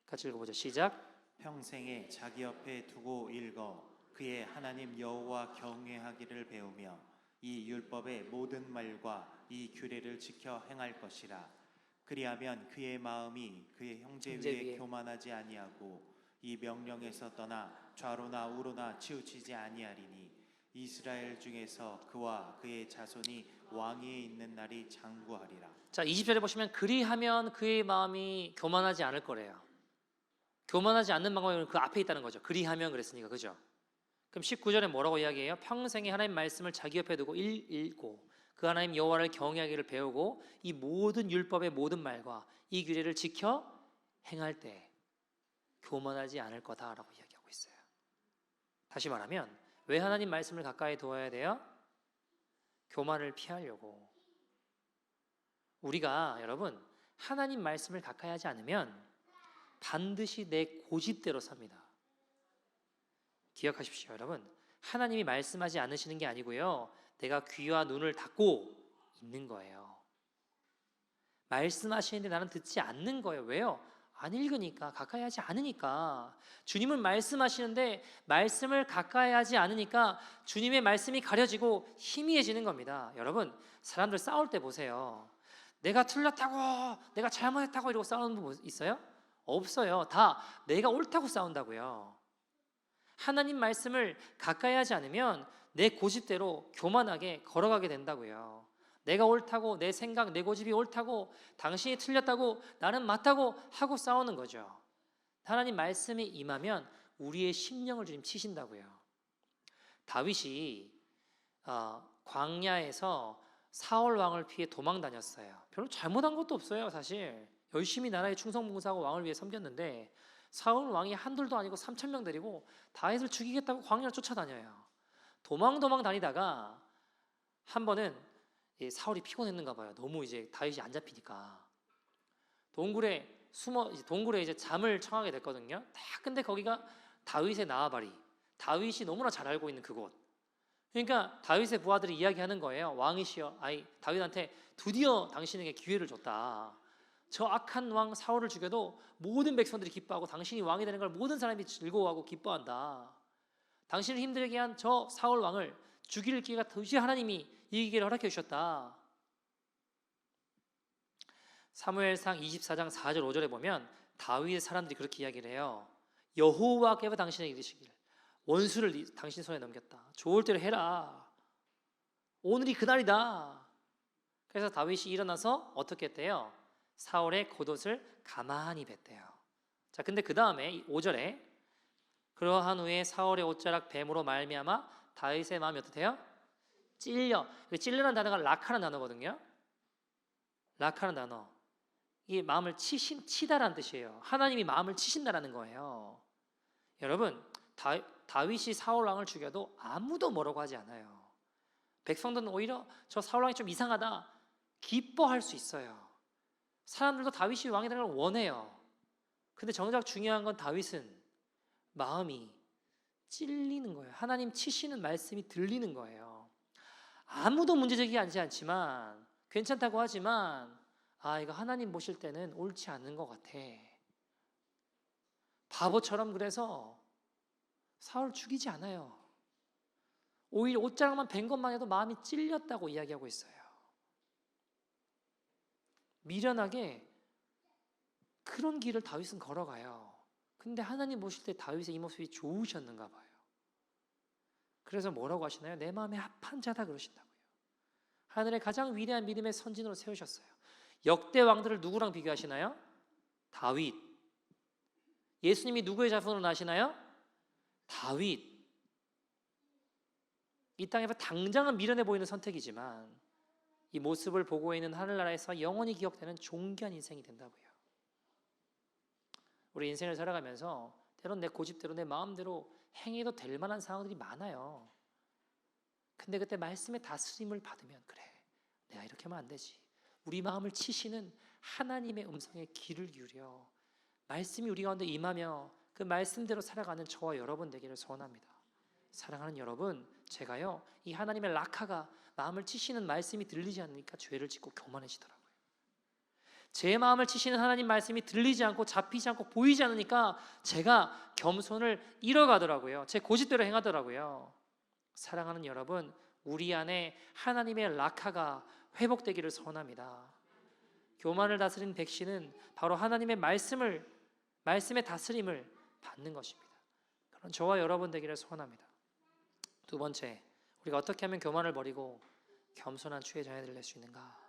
같이 읽어보죠. 시작. 평생에 자기 옆에 두고 읽어 그의 하나님 여호와 경외하기를 배우며 이 율법의 모든 말과 이 규례를 지켜 행할 것이라. 그리하면 그의 마음이 그의 형제 위에 교만하지 아니하고 이 명령에서 떠나 좌로나 우로나 치우치지 아니하리니 이스라엘 중에서 그와 그의 자손이 왕위에 있는 날이 장구하리라. 자, 20절에 보시면 그리하면 그의 마음이 교만하지 않을 거래요. 교만하지 않는 방법은 그 앞에 있다는 거죠. 그리하면 그랬으니까, 그죠? 그럼 19절에 뭐라고 이야기해요? 평생에 하나님 말씀을 자기 옆에 두고 읽고 그 하나님 여호와를 경외하기를 배우고 이 모든 율법의 모든 말과 이 규례를 지켜 행할 때 교만하지 않을 거다라고 이야기하고 있어요. 다시 말하면 왜 하나님 말씀을 가까이 두어야 돼요? 교만을 피하려고. 우리가 여러분 하나님 말씀을 가까이 하지 않으면 반드시 내 고집대로 삽니다. 기억하십시오, 여러분. 하나님이 말씀하지 않으시는 게 아니고요, 내가 귀와 눈을 닫고 있는 거예요. 말씀하시는데 나는 듣지 않는 거예요. 왜요? 안 읽으니까, 가까이 하지 않으니까. 주님은 말씀하시는데 말씀을 가까이 하지 않으니까 주님의 말씀이 가려지고 희미해지는 겁니다. 여러분, 사람들 싸울 때 보세요. 내가 틀렸다고, 내가 잘못했다고 이러고 싸우는 분 있어요? 없어요. 다 내가 옳다고 싸운다고요. 하나님 말씀을 가까이 하지 않으면 내 고집대로 교만하게 걸어가게 된다고요. 내가 옳다고, 내 생각, 내 고집이 옳다고, 당신이 틀렸다고, 나는 맞다고 하고 싸우는 거죠. 하나님 말씀이 임하면 우리의 심령을 주님 치신다고요. 다윗이 광야에서 사울 왕을 피해 도망 다녔어요. 별로 잘못한 것도 없어요, 사실. 열심히 나라에 충성봉사하고 왕을 위해 섬겼는데 사울 왕이 한둘도 아니고 3,000명 데리고 다윗을 죽이겠다고 광야를 쫓아다녀요. 도망 다니다가 한 번은 사울이 피곤했는가 봐요. 너무 이제 다윗이 안 잡히니까 동굴에 이제 잠을 청하게 됐거든요. 근데 거기가 다윗의 나와바리, 다윗이 너무나 잘 알고 있는 그곳. 그러니까 다윗의 부하들이 이야기하는 거예요. 왕이시여, 다윗한테 드디어 당신에게 기회를 줬다. 저 악한 왕 사울을 죽여도 모든 백성들이 기뻐하고 당신이 왕이 되는 걸 모든 사람이 즐거워하고 기뻐한다. 당신을 힘들게 한 저 사울 왕을 죽일 기회가 도저히 하나님이 이 기회를 허락해 주셨다. 사무엘상 24장 4절 5절에 보면 다윗의 사람들이 그렇게 이야기를 해요. 여호와께서 당신에게 이르시길 원수를 당신 손에 넘겼다. 좋을 대로 해라. 오늘이 그날이다. 그래서 다윗이 일어나서 어떻게 했대요? 사울의 겉옷을 가만히 뱉대요. 자, 근데 그 다음에 5절에 그러한 후에 사울의 옷자락 뱀으로 말미암아 다윗의 마음이 어떻대요? 찔려라는 단어가 락하는 단어거든요. 락하는 단어. 이게 마음을 치다라는 뜻이에요. 하나님이 마음을 치신다라는 거예요. 여러분, 다윗이 사울 왕을 죽여도 아무도 뭐라고 하지 않아요. 백성들은 오히려 저 사울 왕이 좀 이상하다 기뻐할 수 있어요. 사람들도 다윗이 왕이 되는 걸 원해요. 근데 정작 중요한 건 다윗은 마음이 찔리는 거예요. 하나님 치시는 말씀이 들리는 거예요. 아무도 문제제기하지 않지만 괜찮다고 하지만 이거 하나님 보실 때는 옳지 않은 것 같아. 바보처럼 그래서 사울 죽이지 않아요. 오히려 옷자락만 벤 것만 해도 마음이 찔렸다고 이야기하고 있어요. 미련하게 그런 길을 다윗은 걸어가요. 근데 하나님 보실 때 다윗의 이 모습이 좋으셨는가 봐요. 그래서 뭐라고 하시나요? 내 마음에 합한 자다 그러신다고요. 하늘의 가장 위대한 믿음의 선진으로 세우셨어요. 역대 왕들을 누구랑 비교하시나요? 다윗. 예수님이 누구의 자손으로 나시나요? 다윗. 이 땅에서 당장은 미련해 보이는 선택이지만 이 모습을 보고 있는 하늘나라에서 영원히 기억되는 존귀한 인생이 된다고요. 우리 인생을 살아가면서 때론 내 고집대로 내 마음대로 행해도 될 만한 상황들이 많아요. 근데 그때 말씀의 다스림을 받으면 그래, 내가 이렇게 하면 안 되지. 우리 마음을 치시는 하나님의 음성에 귀를 기울여 말씀이 우리 가운데 임하며 그 말씀대로 살아가는 저와 여러분 되기를 소원합니다. 사랑하는 여러분, 제가요 이 하나님의 락하가 마음을 치시는 말씀이 들리지 않으니까 죄를 짓고 교만해지더라고요. 제 마음을 치시는 하나님 말씀이 들리지 않고 잡히지 않고 보이지 않으니까 제가 겸손을 잃어가더라고요. 제 고집대로 행하더라고요. 사랑하는 여러분, 우리 안에 하나님의 락하가 회복되기를 소원합니다. 교만을 다스린 백신은 바로 하나님의 말씀의 다스림을 받는 것입니다. 그런 저와 여러분 되기를 소원합니다. 두 번째, 우리가 어떻게 하면 교만을 버리고 겸손한 주의 자녀들을 낼 수 있는가?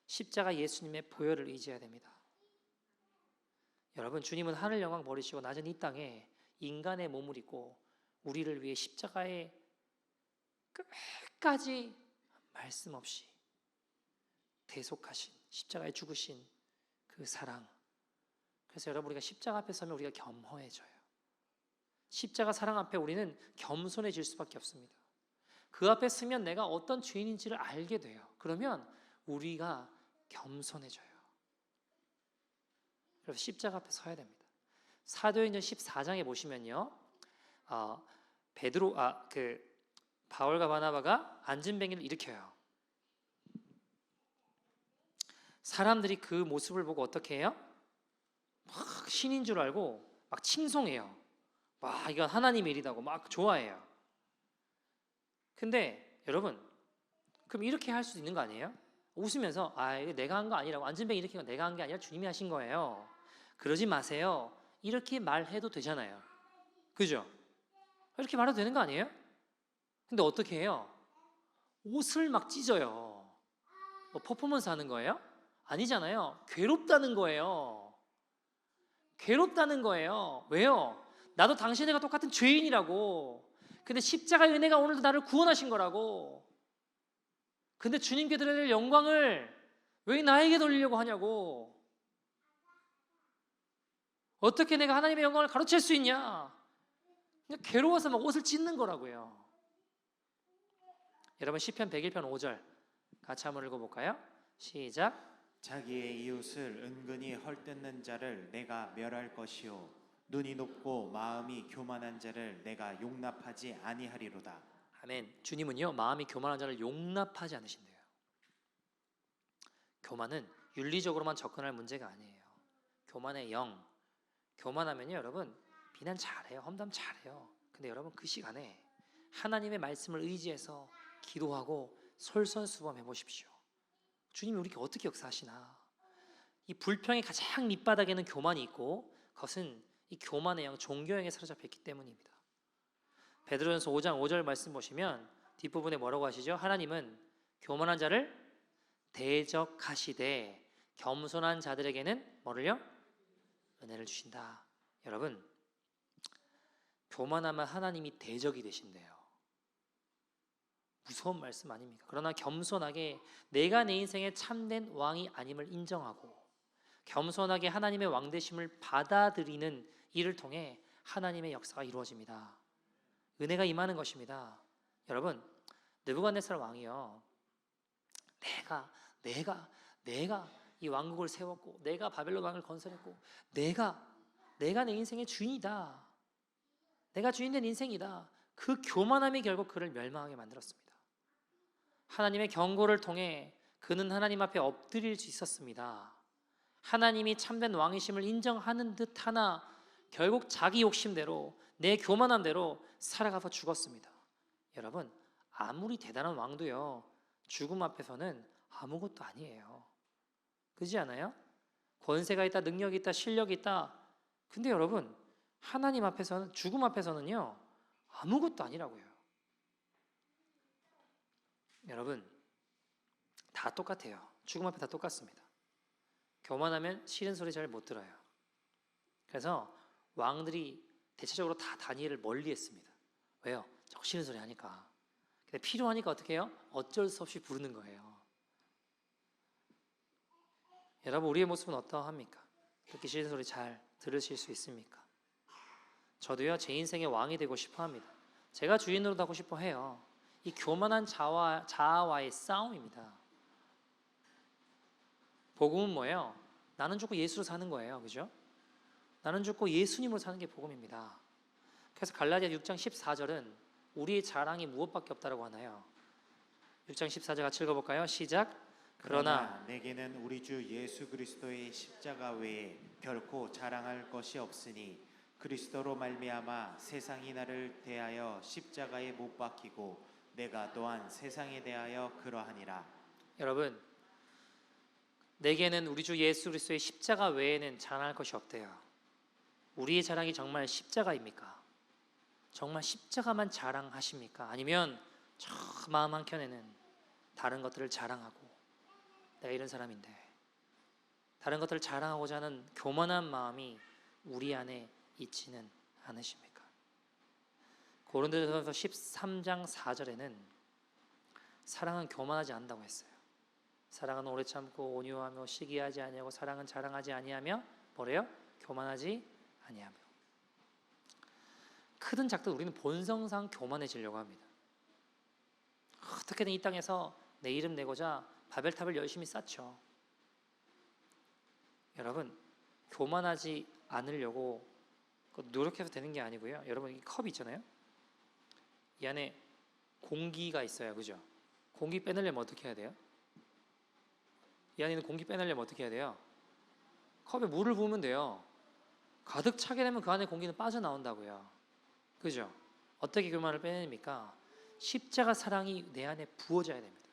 십자가 예수님의 보혈을 의지해야 됩니다. 여러분, 주님은 하늘 영광 버리시고 낮은 이 땅에 인간의 몸을 입고 우리를 위해 십자가에 끝까지 말씀 없이 대속하신, 십자가에 죽으신 그 사랑. 그래서 여러분, 우리가 십자가 앞에 서면 우리가 겸허해져요. 십자가 사랑 앞에 우리는 겸손해질 수밖에 없습니다. 그 앞에 서면 내가 어떤 죄인인지를 알게 돼요. 그러면 우리가 겸손해져요. 그래서 십자가 앞에 서야 됩니다. 사도행전 14장에 보시면요, 바울과 바나바가 안진뱅이를 일으켜요. 사람들이 그 모습을 보고 어떻게 해요? 막 신인 줄 알고 막 칭송해요. 와, 이건 하나님의 일이라고 막 좋아해요. 근데 여러분, 그럼 이렇게 할 수 있는 거 아니에요? 웃으면서 이거 내가 한 거 아니라고, 안진뱅이 일으킨 거 내가 한 게 아니라 주님이 하신 거예요. 그러지 마세요. 이렇게 말해도 되잖아요. 그죠? 이렇게 말해도 되는 거 아니에요? 근데 어떻게 해요? 옷을 막 찢어요. 뭐 퍼포먼스 하는 거예요? 아니잖아요. 괴롭다는 거예요. 괴롭다는 거예요. 왜요? 나도 당신과 똑같은 죄인이라고. 근데 십자가의 은혜가 오늘도 나를 구원하신 거라고. 근데 주님께 드려야 될 영광을 왜 나에게 돌리려고 하냐고. 어떻게 내가 하나님의 영광을 가로챌 수 있냐? 그냥 괴로워서 막 옷을 찢는 거라고요. 여러분 시편 101편 5절 같이 한번 읽어볼까요? 시작. 자기의 이웃을 은근히 헐뜯는 자를 내가 멸할 것이요 눈이 높고 마음이 교만한 자를 내가 용납하지 아니하리로다. 아멘. 주님은요 마음이 교만한 자를 용납하지 않으신대요. 교만은 윤리적으로만 접근할 문제가 아니에요. 교만의 영. 교만하면요 여러분 비난 잘해요. 험담 잘해요. 근데 여러분 그 시간에 하나님의 말씀을 의지해서 기도하고 솔선수범해 보십시오. 주님이 우리에게 어떻게 역사하시나. 이 불평의 가장 밑바닥에는 교만이 있고 그것은 이 교만의 영, 종교형에 사로잡혀 있기 때문입니다. 베드로전서 5장 5절 말씀 보시면 뒷부분에 뭐라고 하시죠? 하나님은 교만한 자를 대적하시되 겸손한 자들에게는 뭐를요? 은혜를 주신다. 여러분 교만하면 하나님이 대적이 되신대요. 무서운 말씀 아닙니까? 그러나 겸손하게 내가 내 인생의 참된 왕이 아님을 인정하고 겸손하게 하나님의 왕되심을 받아들이는 일을 통해 하나님의 역사가 이루어집니다. 은혜가 임하는 것입니다. 여러분 느부갓네살 왕이요 내가 이 왕국을 세웠고 내가 바벨론 왕을 건설했고 내가 내 인생의 주인이다. 내가 주인된 인생이다. 그 교만함이 결국 그를 멸망하게 만들었습니다. 하나님의 경고를 통해 그는 하나님 앞에 엎드릴 수 있었습니다. 하나님이 참된 왕이심을 인정하는 듯 하나 결국 자기 욕심대로 내 교만함대로 살아가서 죽었습니다. 여러분 아무리 대단한 왕도요 죽음 앞에서는 아무것도 아니에요. 그렇지 않아요? 권세가 있다, 능력이 있다, 실력이 있다. 근데 여러분 하나님 앞에서는 죽음 앞에서는요 아무것도 아니라고요. 여러분 다 똑같아요. 죽음 앞에 다 똑같습니다. 교만하면 싫은 소리 잘 못 들어요. 그래서 왕들이 대체적으로 다 다니엘을 멀리했습니다. 왜요? 저 싫은 소리 하니까. 근데 필요하니까 어떻게 해요? 어쩔 수 없이 부르는 거예요. 여러분 우리의 모습은 어떠합니까? 그렇게 싫은 소리 잘 들으실 수 있습니까? 저도요 제 인생의 왕이 되고 싶어 합니다. 제가 주인으로 하고 싶어 해요. 이 교만한 자아와의 싸움입니다. 복음은 뭐예요? 나는 죽고 예수로 사는 거예요. 그죠? 나는 죽고 예수님으로 사는 게 복음입니다. 그래서 갈라디아 6장 14절은 우리의 자랑이 무엇밖에 없다라고 하나요? 6장 14절 같이 읽어볼까요? 시작. 그러나 내게는 우리 주 예수 그리스도의 십자가 외에 결코 자랑할 것이 없으니 그리스도로 말미암아 세상이 나를 대하여 십자가에 못 박히고 내가 또한 세상에 대하여 그러하니라. 여러분 내게는 우리 주 예수 그리스도의 십자가 외에는 자랑할 것이 없대요. 우리의 자랑이 정말 십자가입니까? 정말 십자가만 자랑하십니까? 아니면 저 마음 한켠에는 다른 것들을 자랑하고 내가 이런 사람인데 다른 것들을 자랑하고자 하는 교만한 마음이 우리 안에 있지는 않으십니까? 고린도전서 13장 4절에는 사랑은 교만하지 않는다고 했어요. 사랑은 오래 참고 온유하며 시기하지 아니하고 사랑은 자랑하지 아니하며 뭐래요? 교만하지 아니하며. 크든 작든 우리는 본성상 교만해지려고 합니다. 어떻게든 이 땅에서 내 이름 내고자 바벨탑을 열심히 쌓죠. 여러분 교만하지 않으려고 노력해서 되는 게 아니고요. 여러분 이 컵 있잖아요. 이 안에 공기가 있어요. 그죠? 공기 빼내려면 어떻게 해야 돼요? 이 안에 있는 공기 빼내려면 어떻게 해야 돼요? 컵에 물을 부으면 돼요. 가득 차게 되면 그 안에 공기는 빠져나온다고요. 그죠? 어떻게 교만을 빼냅니까? 십자가 사랑이 내 안에 부어져야 됩니다.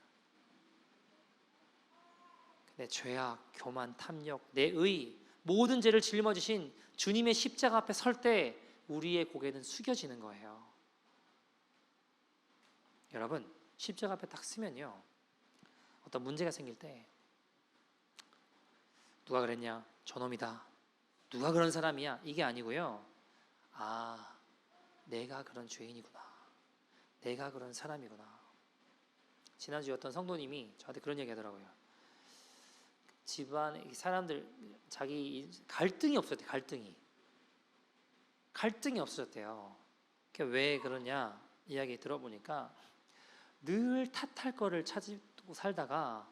내 죄악, 교만, 탐욕, 내 의, 모든 죄를 짊어지신 주님의 십자가 앞에 설 때 우리의 고개는 숙여지는 거예요. 여러분 십자가 앞에 딱 서면요 어떤 문제가 생길 때 누가 그랬냐? 저놈이다. 누가 그런 사람이야? 이게 아니고요. 아, 내가 그런 죄인이구나. 내가 그런 사람이구나. 지난주에 어떤 성도님이 저한테 그런 얘기 하더라고요. 집안에 사람들 자기 갈등이 없었대. 갈등이. 갈등이 없어졌대요. 왜 그러냐 이야기 들어보니까 늘 탓할 거를 찾고 살다가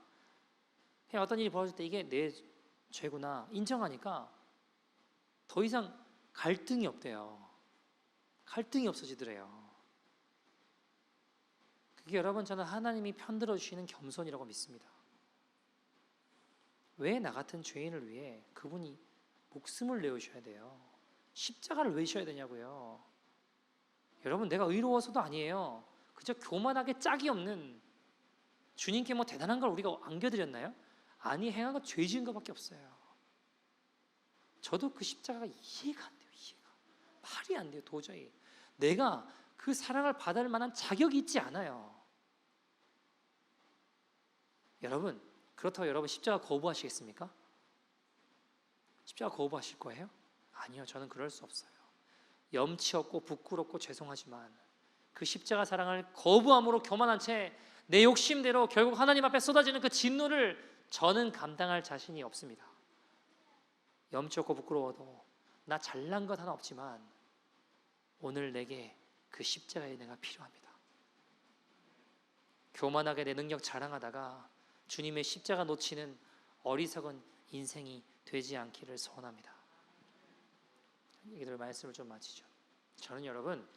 그냥 어떤 일이 벌어질 때 이게 내 죄구나 인정하니까 더 이상 갈등이 없대요. 갈등이 없어지더래요. 그게 여러분 저는 하나님이 편들어 주시는 겸손이라고 믿습니다. 왜 나 같은 죄인을 위해 그분이 목숨을 내어주셔야 돼요? 십자가를 왜 지셔야 되냐고요. 여러분 내가 의로워서도 아니에요. 그저 교만하게 짝이 없는 주님께 뭐 대단한 걸 우리가 안겨드렸나요? 아니 행한 건 죄 지은 것밖에 없어요. 저도 그 십자가가 이해가 안 돼요. 이해가 말이 안 돼요. 도저히 내가 그 사랑을 받을 만한 자격이 있지 않아요. 여러분 그렇다고 여러분 십자가 거부하시겠습니까? 십자가 거부하실 거예요? 아니요, 저는 그럴 수 없어요. 염치 없고 부끄럽고 죄송하지만 그 십자가 사랑을 거부함으로 교만한 채 내 욕심대로 결국 하나님 앞에 쏟아지는 그 진노를 저는 감당할 자신이 없습니다. 염치 없고 부끄러워도 나 잘난 것 하나 없지만 오늘 내게 그 십자가의 은혜가 필요합니다. 교만하게 내 능력 자랑하다가 주님의 십자가 놓치는 어리석은 인생이 되지 않기를 소원합니다. 얘기들 말씀을 좀 마치죠. 저는 여러분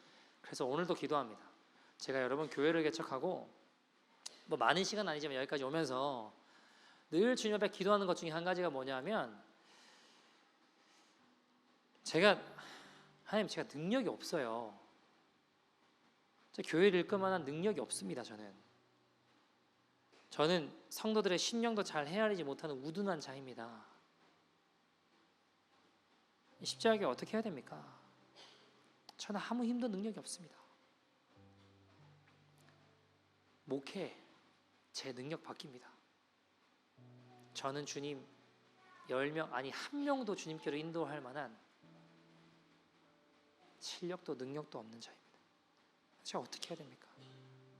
그래서 오늘도 기도합니다. 제가 여러분 교회를 개척하고 뭐 많은 시간 아니지만 여기까지 오면서 늘 주님 앞에 기도하는 것 중에 한 가지가 뭐냐면 하나님 제가 능력이 없어요. 저 교회를 이끌 만한 능력이 없습니다. 저는 성도들의 심령도 잘 헤아리지 못하는 우둔한 자입니다. 십자가에 어떻게 해야 됩니까? 저는 아무 힘도 능력이 없습니다. 목회 제 능력 바뀝니다. 저는 주님 10명 아니 1명도 주님께로 인도할 만한 실력도 능력도 없는 자입니다. 제가 어떻게 해야 됩니까?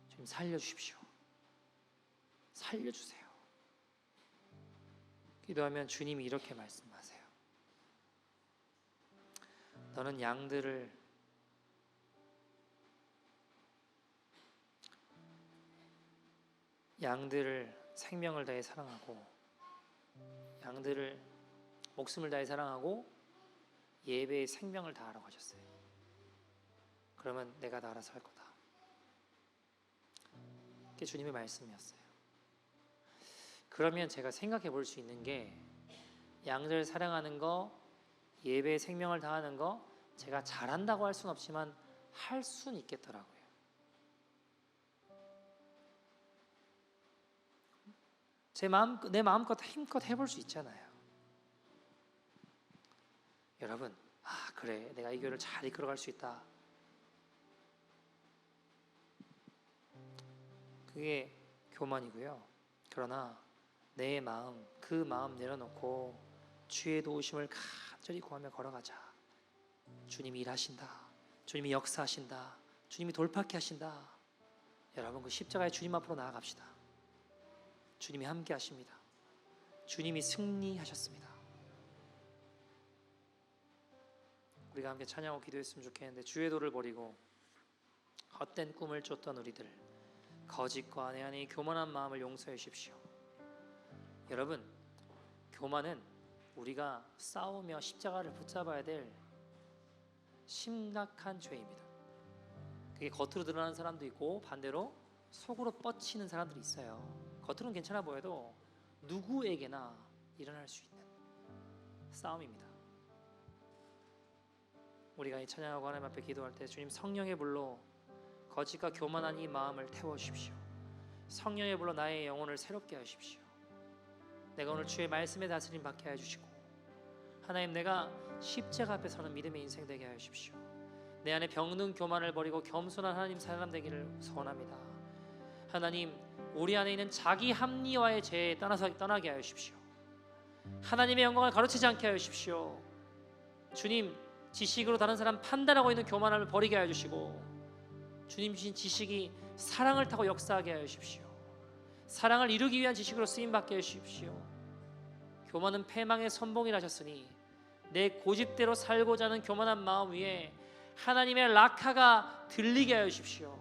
주님 살려주십시오. 살려주세요. 기도하면 주님이 이렇게 말씀하세요. 너는 양들을 생명을 다해 사랑하고 양들을 목숨을 다해 사랑하고 예배에 생명을 다하라고 하셨어요. 그러면 내가 다 알아서 할 거다. 그게 주님의 말씀이었어요. 그러면 제가 생각해 볼 수 있는 게 양들 사랑하는 거, 예배에 생명을 다하는 거 제가 잘한다고 할 수는 없지만 할 수는 있겠더라고요. 내 마음껏 힘껏 해볼 수 있잖아요. 여러분, 그래 내가 이 교회를 잘 이끌어갈 수 있다. 그게 교만이고요. 그러나 내 마음, 그 마음 내려놓고 주의 도우심을 간절히 구하며 걸어가자. 주님이 일하신다. 주님이 역사하신다. 주님이 돌파케 하신다. 여러분 그 십자가의 주님 앞으로 나아갑시다. 주님이 함께 하십니다. 주님이 승리하셨습니다. 우리가 함께 찬양하고 기도했으면 좋겠는데 주의 도를 버리고 헛된 꿈을 쫓던 우리들 거짓과 내 안에 교만한 마음을 용서해 주십시오. 여러분 교만은 우리가 싸우며 십자가를 붙잡아야 될 심각한 죄입니다. 그게 겉으로 드러나는 사람도 있고 반대로 속으로 뻗치는 사람들이 있어요. 겉으로는 괜찮아 보여도 누구에게나 일어날 수 있는 싸움입니다. 우리가 이 찬양하고 하나님 앞에 기도할 때 주님 성령의 불로 거짓과 교만한 이 마음을 태워주십시오. 성령의 불로 나의 영혼을 새롭게 하십시오. 내가 오늘 주의 말씀에 다스림 받게 해주시고 하나님 내가 십자가 앞에 서는 믿음의 인생 되게 하십시오. 내 안에 병든 교만을 버리고 겸손한 하나님 사람 되기를 소원합니다. 하나님 우리 안에 있는 자기 합리화의 죄에 떠나게 하여 주십시오. 하나님의 영광을 가로채지 않게 하여 주십시오. 주님 지식으로 다른 사람 판단하고 있는 교만함을 버리게 하여 주시고 주님 주신 지식이 사랑을 타고 역사하게 하여 주십시오. 사랑을 이루기 위한 지식으로 쓰임받게 하여 주십시오. 교만은 패망의 선봉이라 하셨으니 내 고집대로 살고자 하는 교만한 마음 위에 하나님의 라카가 들리게 하여 주십시오.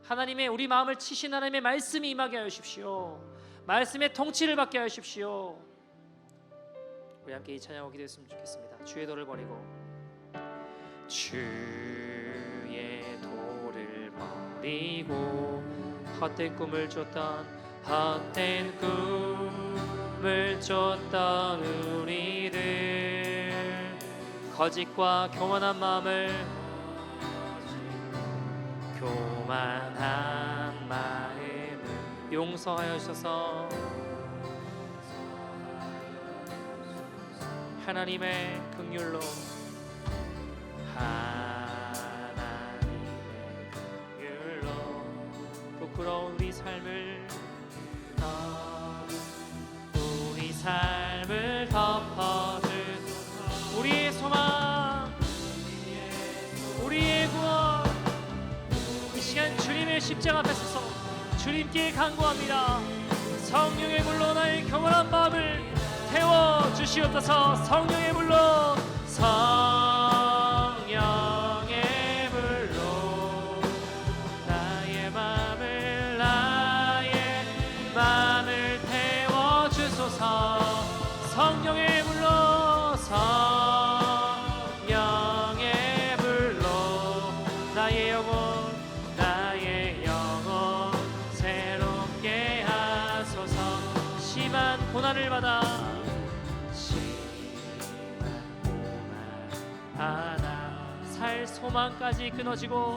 하나님의 우리 마음을 치신 하나님의 말씀이 임하게 하여 주십시오. 말씀의 통치를 받게 하여 주십시오. 우리 함께 이 찬양하고 기도했으면 좋겠습니다. 주의 도를 버리고 주의 도를 버리고 헛된 꿈을 쫓던 헛된 꿈을 쫓던 우리를 거짓과 교만한 마음을 용서하여 주셔서 하나님의 긍휼로 부끄러운 우리 삶을 덮어주소서. 우리의 소망, 우리의 구원, 이 시간 주님의 십자가 앞에 서서 주님께 간구합니다. 성령의 물로 나의 교만한 마음을 태워주시옵소서. 성령의 물로, 성령의 물로 나의 마음을 태워주소서. 성령의 물로, 성령의 물로 나의 영혼 새롭게 하소서. 심한 고난을 받아 살 소망까지 끊어지고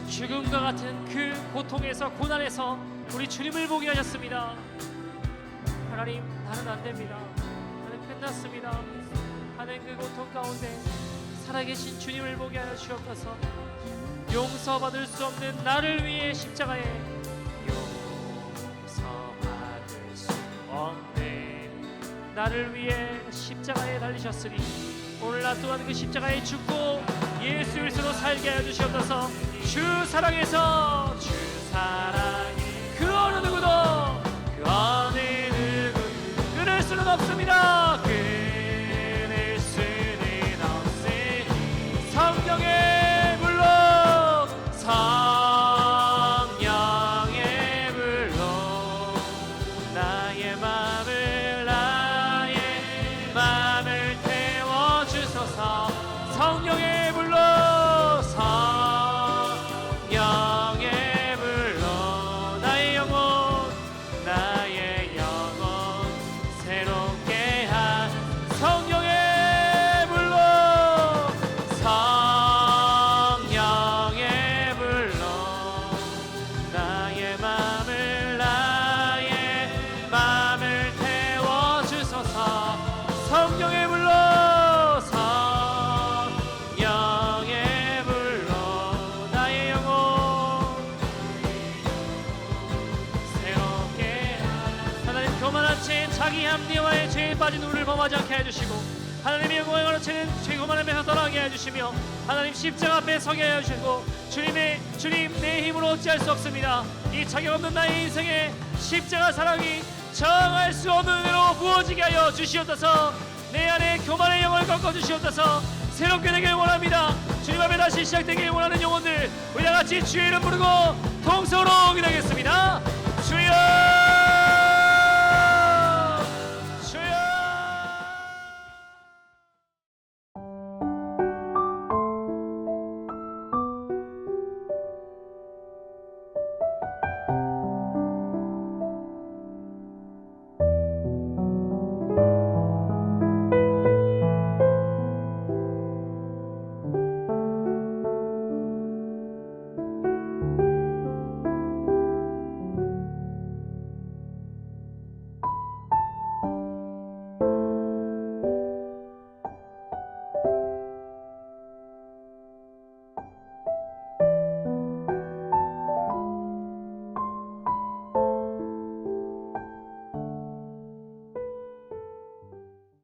죽음과 같은 그 고통에서, 고난에서 우리 주님을 보게 하셨습니다. 하나님, 나는 안 됩니다. 나는 끝났습니다. 하는 그 고통 가운데 살아계신 주님을 보게 하여 주옵소서. 용서받을 수 없는 나를 위해 십자가에, 용서받을 수 없는 나를 위해 십자가에 달리셨으니 오늘 나 또한 그 십자가에 죽고 예수 그리스도로 살게 하여 주시옵소서. 주 사랑에서, 주 사랑에 그 어느 누구도 끊을 수는 없습니다. 끊을 수는 없으니 성령의 물로, 성령의 물로 나의 마음을 태워주소서. 성령의 물로, 성령의 물로 나의 영혼 새롭게 한 성령의 물로, 성령의 물로 나의 마음을 태워주소서. 성령의 물로, 성령의 물로 나의 영혼 새롭게. 하나님, 교만한 채 자기 합리화의 죄에 빠진 우리를 범하지 않게 해주시고, 하나님의 영광을 가로채는 죄 교만함에서 떠나게 해주시며, 하나님 십자가 앞에 서게 해주시고, 주님 내 힘으로 어찌할 수 없습니다. 이 자격 없는 나의 인생에 십자가 사랑이 정할 수 없는 은혜로 부어지게 하여 주시옵소서. 내 안에 교만의 영을 꺾어주시옵소서. 새롭게 되길 원합니다. 주님 앞에 다시 시작되길 원하는 영혼들, 우리 다같이 주의 이름 부르고 통성으로 기도하겠습니다.